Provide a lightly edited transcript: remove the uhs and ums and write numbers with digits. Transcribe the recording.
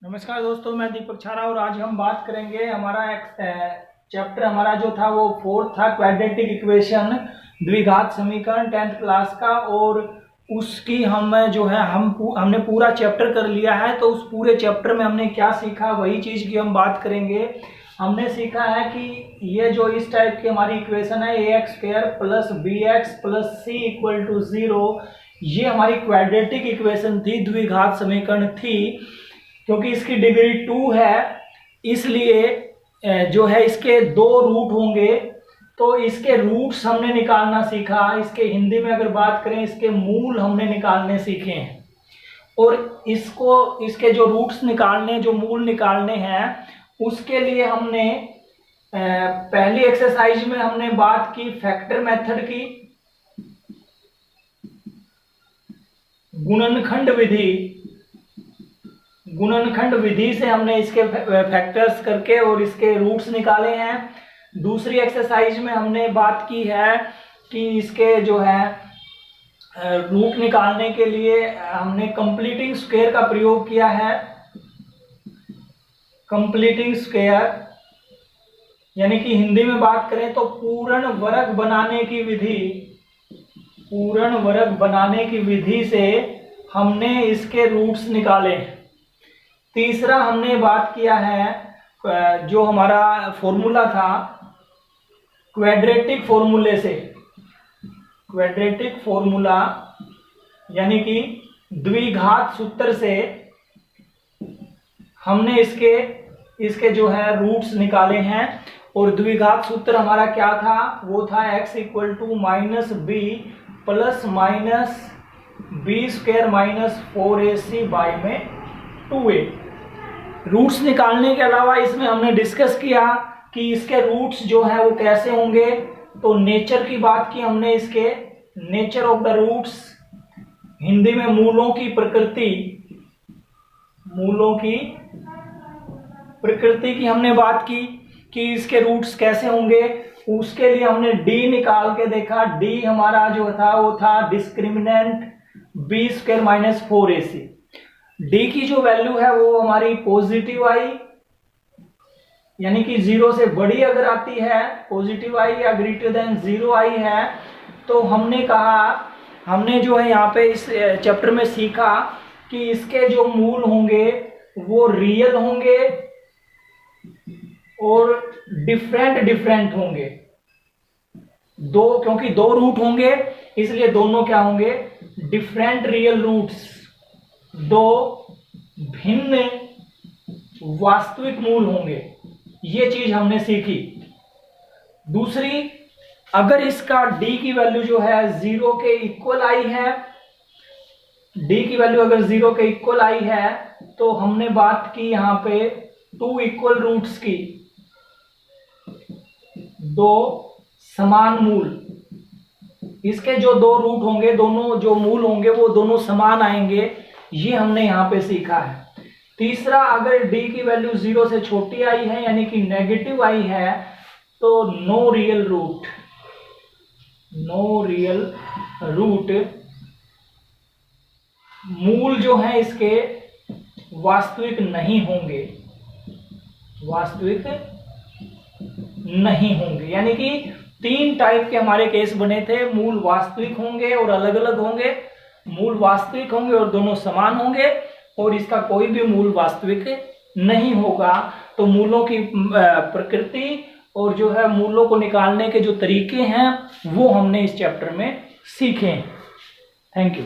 नमस्कार दोस्तों, मैं दीपक छारा और आज हम बात करेंगे हमारा चैप्टर हमारा जो था वो फोर्थ था, क्वाड्रेटिक इक्वेशन, द्विघात समीकरण 10th क्लास का। और उसकी हमने पूरा चैप्टर कर लिया है। तो उस पूरे चैप्टर में हमने क्या सीखा वही चीज़ की हम बात करेंगे। हमने सीखा है कि ये जो इस टाइप की हमारी इक्वेशन है ax² + bx + c = 0, ये हमारी क्वाड्रेटिक इक्वेशन थी, द्विघात समीकरण थी। क्योंकि इसकी डिग्री 2 है इसलिए जो है इसके 2 रूट होंगे। तो इसके रूट्स हमने निकालना सीखा। इसके हिंदी में अगर बात करें, इसके मूल हमने निकालने सीखे हैं। और इसके जो रूट्स निकालने, जो मूल निकालने हैं, उसके लिए हमने पहली एक्सरसाइज में हमने बात की फैक्टर मेथड की, गुणनखंड विधि से हमने इसके फैक्टर्स करके और इसके रूट्स निकाले हैं। दूसरी एक्सरसाइज में हमने बात की है कि इसके जो है रूट निकालने के लिए हमने कंप्लीटिंग स्क्वायर का प्रयोग किया है। कंप्लीटिंग स्क्वायर यानी कि हिंदी में बात करें तो पूर्ण वर्ग बनाने की विधि से हमने इसके रूट्स निकाले। तीसरा हमने बात किया है जो हमारा फॉर्मूला था क्वाड्रेटिक फॉर्मूला यानी कि द्विघात सूत्र से हमने इसके जो है रूट्स निकाले हैं। और द्विघात सूत्र हमारा क्या था? वो था x = -b ± b² - 4ac/2a। Roots निकालने के अलावा इसमें हमने डिस्कस किया कि इसके रूट्स जो है वो कैसे होंगे। तो नेचर की बात की हमने, इसके nature of the roots, Hindi में मूलों की प्रकृति की हमने बात की कि इसके रूट्स कैसे होंगे। उसके लिए हमने d निकाल के देखा। d हमारा जो था वो था डिस्क्रिमिनेंट b² - 4ac। d की जो वैल्यू है वो हमारी पॉजिटिव आई, यानी कि 0 से बड़ी अगर आती है, पॉजिटिव आई या >0 आई है, तो हमने जो है यहाँ पे इस चैप्टर में सीखा कि इसके जो मूल होंगे वो रियल होंगे और डिफरेंट होंगे। क्योंकि 2 रूट होंगे इसलिए दोनों क्या होंगे? डिफरेंट रियल रूट्स, 2 भिन्न वास्तविक मूल होंगे। ये चीज हमने सीखी। दूसरी, अगर इसका d की वैल्यू जो है 0 के इक्वल आई है, d की वैल्यू अगर 0 के इक्वल आई है, तो हमने बात की यहां पे 2 इक्वल रूट्स की, 2 समान मूल। इसके जो 2 रूट होंगे, दोनों जो मूल होंगे वो दोनों समान आएंगे। ये हमने यहां पे सीखा है। तीसरा, अगर d की वैल्यू 0 से छोटी आई है यानी कि नेगेटिव आई है, तो नो रियल रूट, मूल जो है इसके वास्तविक नहीं होंगे। यानी कि 3 टाइप के हमारे केस बने थे। मूल वास्तविक होंगे और अलग अलग होंगे, मूल वास्तविक होंगे और दोनों समान होंगे, और इसका कोई भी मूल वास्तविक नहीं होगा। तो मूलों की प्रकृति और जो है मूलों को निकालने के जो तरीके हैं वो हमने इस चैप्टर में सीखे हैं। Thank you.